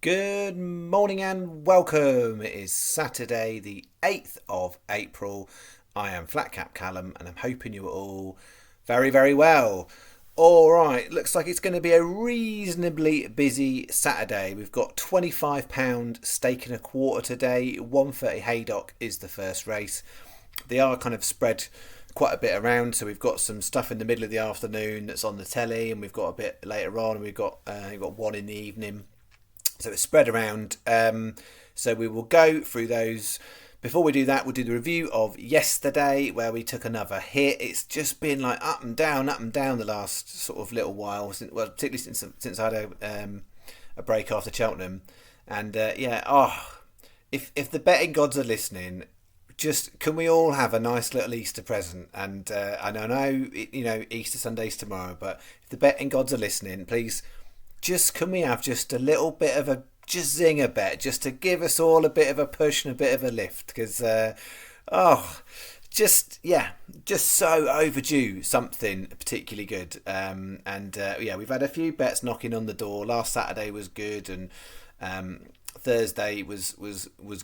Good morning and welcome. It is Saturday, the 8th of April. I am Flatcap Callum and I'm hoping you are all very, very well. All right, looks like it's going to be a reasonably busy Saturday. We've got £25 stake and a quarter today. 1:30 Haydock is the first race. They are kind of spread quite a bit around, so we've got some stuff in the middle of the afternoon that's on the telly, and we've got a bit later on, and we've got one in the evening. So it's spread around. So we will go through those. Before we do that, we'll do the review of yesterday, where we took another hit. It's just been like up and down the last sort of little while. Particularly since I had a break after Cheltenham, and if the betting gods are listening, just can we all have a nice little Easter present? And I know Easter Sunday's tomorrow, but if the betting gods are listening, please. Just can we have just a little bit of a just zinger bet, just to give us all a bit of a push and a bit of a lift, because just so overdue something particularly good. We've had a few bets knocking on the door. Last Saturday was good, and Thursday was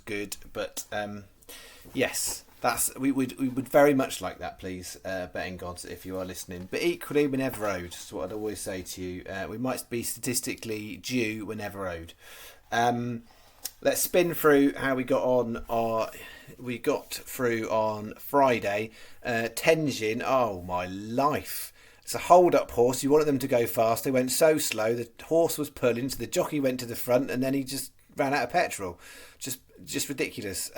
good, but yes. We would very much like that, please, betting gods, if you are listening. But equally, we're never owed. That's what I'd always say to you. We might be statistically due. We're never owed. Let's spin through how we got on. We got through on Friday. Tenjin, oh my life! It's a hold-up horse. You wanted them to go fast. They went so slow. The horse was pulling, so the jockey went to the front, and then he just ran out of petrol. Just ridiculous.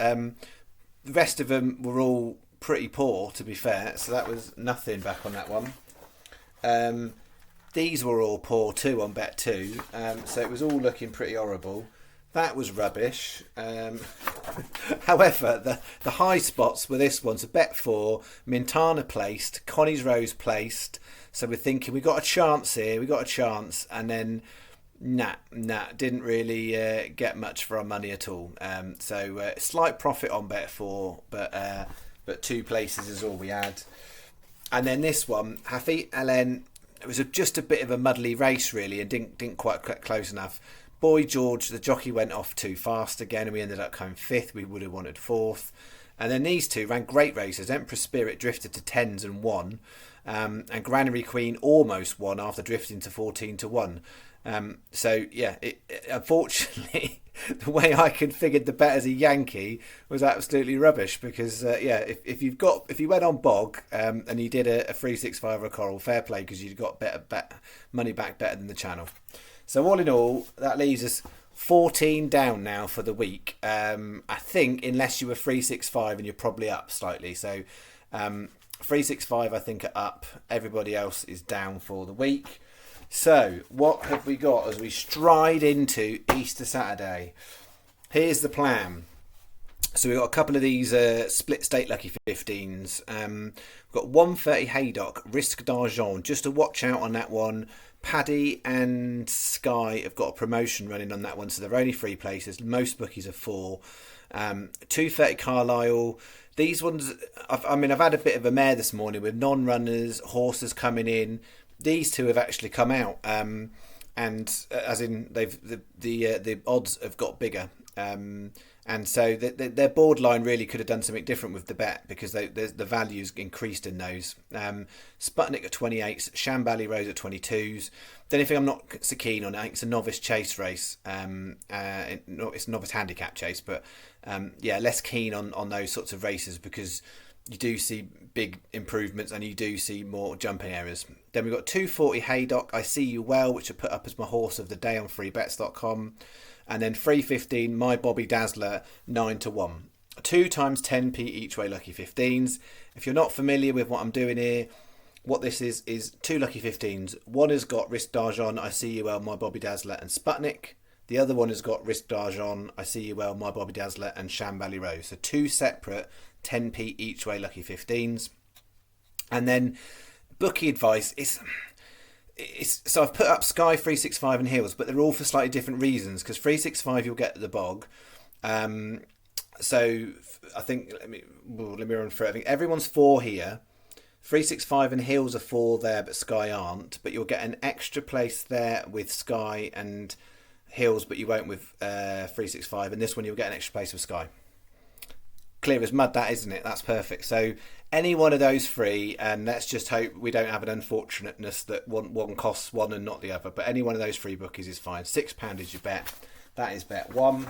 The rest of them were all pretty poor, to be fair, so that was nothing back on that one. These were all poor too on bet 2, so it was all looking pretty horrible. That was rubbish. However, the high spots were this one. So bet 4, Mintana placed, Connie's Rose placed. So we're thinking we got a chance here, and then Nah, didn't really get much for our money at all. Slight profit on bet 4, but 2 places is all we had. And then this one, Hafid Alen, it was just a bit of a muddly race really, and didn't quite get close enough. Boy George, the jockey went off too fast again, and we ended up coming 5th. We would have wanted 4th. And then these two ran great races. Empress Spirit drifted to 10s and won, and Granary Queen almost won after drifting to 14 to 1. Unfortunately, the way I configured the bet as a Yankee was absolutely rubbish, because if you went on Bog and you did a 365 or a Coral, fair play, because you got money back better than the channel. So all in all, that leaves us 14 down now for the week. I think unless you were 365, and you're probably up slightly. So 365 I think are up. Everybody else is down for the week. So, what have we got as we stride into Easter Saturday? Here's the plan. So we've got a couple of these split stake lucky 15s. We've got 1:30 Haydock, Risk d'Argent. Just to watch out on that one. Paddy and Sky have got a promotion running on that one, so they're only 3 places. Most bookies are 4. 2:30 Carlisle. These ones, I've had a bit of a mare this morning with non-runners, horses coming in. These 2 have actually come out, and as in the odds have got bigger, and so their borderline really could have done something different with the bet, because the value's increased in those. Sputnik at 28s, Shambally Rose at 22s. The only thing I'm not so keen on, I think it's a novice chase race. It's a novice handicap chase, but less keen on those sorts of races, because you do see big improvements and you do see more jumping errors. Then we've got 2:40 Haydock, I See You Well, which I put up as my horse of the day on freebets.com. And then 3:15 My Bobby Dazzler, 9 to 1. 2 times 10p each way lucky 15s. If you're not familiar with what I'm doing here, what this is 2 lucky 15s. One has got Risk d'Argent, I See You Well, My Bobby Dazzler and Sputnik. The other one has got Risk d'Argent, I See You Well, My Bobby Dazzler and Shambally Rose. So 2 separate 10p each way lucky 15s. And then bookie advice is so I've put up Sky 365 and Hills, but they're all for slightly different reasons, because 365 you'll get the Bog. So I think let me run through it. I think everyone's 4 here. 365 and Hills are 4 there, but Sky aren't. But you'll get an extra place there with Sky and Hills, but you won't with 365, and this one you'll get an extra place with Sky. Clear as mud, that, isn't it? That's perfect. So any one of those three, and let's just hope we don't have an unfortunateness that one costs one and not the other, but any one of those three bookies is fine. £6 is your bet. That is bet one.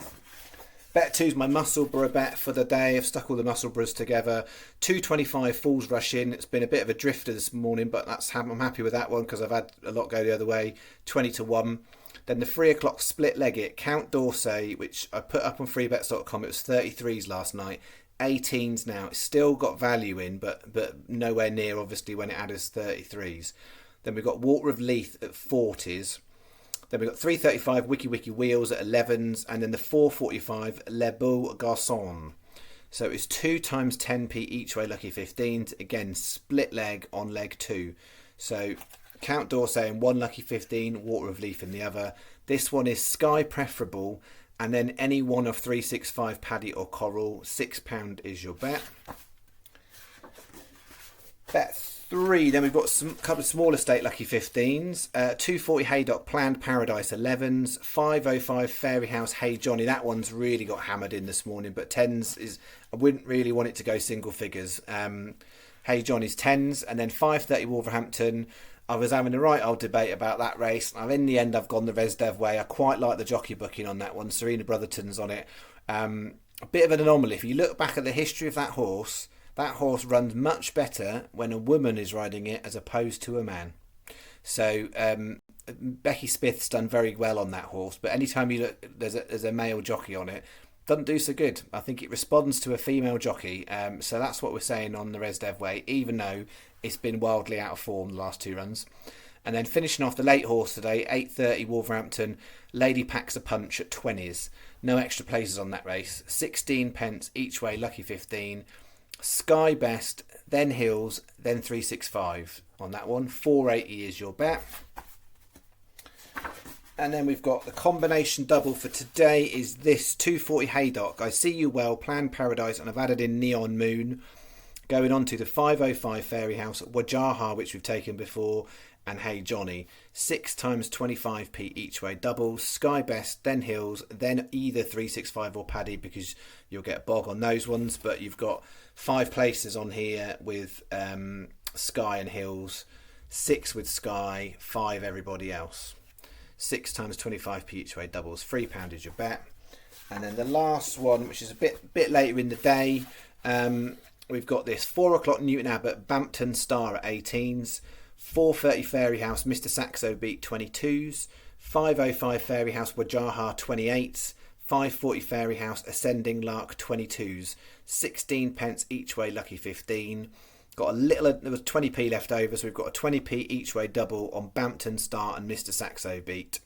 Bet two is my Musselburgh bet for the day. I've stuck all the Musselburghs together. 225 Falls Rush in. It's been a bit of a drifter this morning, but I'm happy with that one because I've had a lot go the other way. 20-1. Then the 3 o'clock split leg it. Count D'Orsay, which I put up on freebets.com. It was 33s last night. 18s now. It's still got value in, but nowhere near, obviously, when it had us 33s. Then we've got Water of Leith at 40s. Then we've got 335 Wiki Wiki Wheels at 11s, and then the 445 Le Beau Garçon. So it's 2 times 10p each way, lucky 15s. Again, split leg on leg 2. So Count D'Orsay in one lucky 15, Water of Leith in the other. This one is Sky preferable, and then any one of 365 Paddy or Coral. £6 is your bet. Bet 3. Then we've got a couple of small estate lucky 15s. 240 Haydock Planned Paradise 11s. 505 Fairyhouse Hey Johnny. That one's really got hammered in this morning, but 10s is, I wouldn't really want it to go single figures. Hey Johnny's 10s, and then 530 Wolverhampton. I was having a right old debate about that race. In the end, I've gone the Resdev way. I quite like the jockey booking on that one. Serena Brotherton's on it. A bit of an anomaly. If you look back at the history of that horse runs much better when a woman is riding it as opposed to a man. So Becky Smith's done very well on that horse, but anytime you look, there's a male jockey on it, doesn't do so good. I think it responds to a female jockey. So that's what we're saying on the Resdev way, even though it's been wildly out of form the last 2 runs. And then finishing off the late horse today, 8:30 Wolverhampton, Lady Packs a Punch at 20s. No extra places on that race. 16 each way, lucky 15. Sky Best, then Hills, then 365 on that one. 480 is your bet. And then we've got the combination double for today is this 240 Haydock. I See You Well, Planned Paradise, and I've added in Neon Moon. Going on to the 505 Fairyhouse, Wajaha, which we've taken before, and Hey Johnny. 6 times 25p each way doubles. Sky Best, then Hills, then either 365 or Paddy, because you'll get bog on those ones. But you've got 5 places on here with Sky and Hills, 6 with Sky, 5 everybody else. 6 times 25p each way doubles. £3 is your bet. And then the last one, which is a bit later in the day, we've got this 4 o'clock Newton Abbott Bampton Star at 18s. 430 Fairyhouse Mr. Saxo Beat 22s. 505 Fairyhouse Wajaha 28s. 540 Fairyhouse Ascending Lark 22s. 16 each way, lucky 15. Got a little, there was 20p left over, so we've got a 20p each way double on Bampton Star and Mr. Saxo Beat.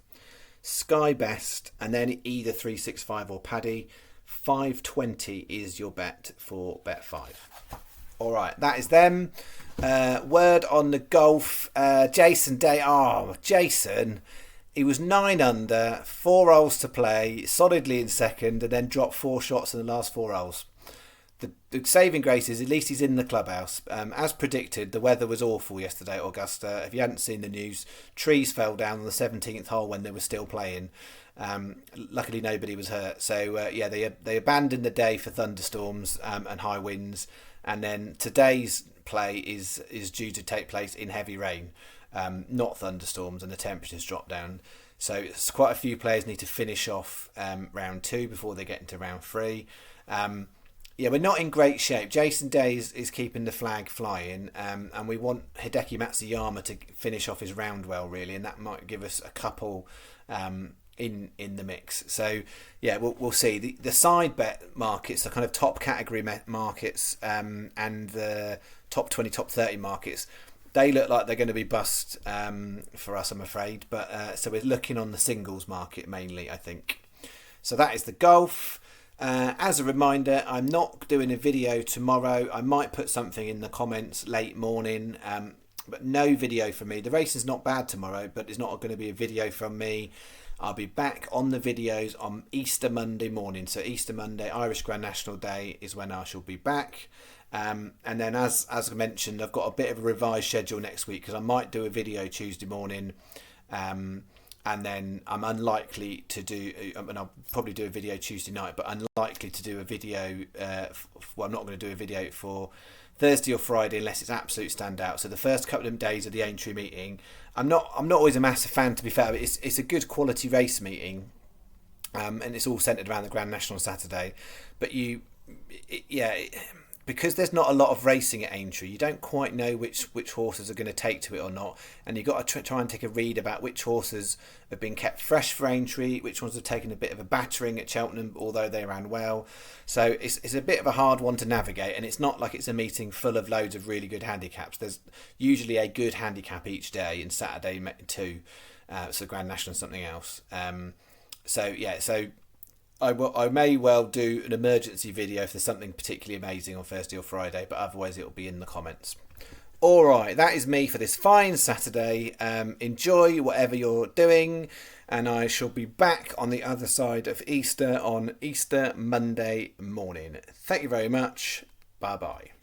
Sky Best, and then either 365 or Paddy. 520 is your bet for bet 5. All right, that is them. Word on the golf. Jason Day. Oh, Jason. He was 9 under, 4 holes to play, solidly in second, and then dropped 4 shots in the last 4 holes. The saving grace is at least he's in the clubhouse. As predicted, the weather was awful yesterday at Augusta. If you hadn't seen the news, trees fell down on the 17th hole when they were still playing. Luckily, nobody was hurt. So, they abandoned the day for thunderstorms and high winds. And then today's play is due to take place in heavy rain, not thunderstorms, and the temperatures drop down. So it's quite a few players need to finish off round 2 before they get into round 3. We're not in great shape. Jason Day is keeping the flag flying, and we want Hideki Matsuyama to finish off his round well, really, and that might give us a couple in the mix. So, we'll see. The side bet markets, the kind of top category markets, and the top 20, top 30 markets, they look like they're going to be bust for us, I'm afraid. But so we're looking on the singles market mainly, I think. So that is the golf. As a reminder, I'm not doing a video tomorrow. I might put something in the comments late morning, but no video from me. The race is not bad tomorrow, but it's not going to be a video from me. I'll be back on the videos on Easter Monday morning. So Easter Monday, Irish Grand National Day, is when I shall be back. And then as I mentioned, I've got a bit of a revised schedule next week because I might do a video Tuesday morning. and then I'm unlikely to do, and I'll probably do a video Tuesday night, but unlikely to do a video, well, I'm not going to do a video for Thursday or Friday unless it's absolute standout. So the first couple of days of the Aintree meeting, I'm not always a massive fan, to be fair, but it's a good quality race meeting, and it's all centred around the Grand National on Saturday. But because there's not a lot of racing at Aintree, you don't quite know which horses are going to take to it or not, and you've got to try and take a read about which horses have been kept fresh for Aintree, which ones have taken a bit of a battering at Cheltenham, although they ran well. So it's a bit of a hard one to navigate, and it's not like it's a meeting full of loads of really good handicaps. There's usually a good handicap each day, and Saturday too, so Grand National and something else. So I may well do an emergency video if there's something particularly amazing on Thursday or Friday, but otherwise it'll be in the comments. Alright, that is me for this fine Saturday. Enjoy whatever you're doing, and I shall be back on the other side of Easter on Easter Monday morning. Thank you very much. Bye bye.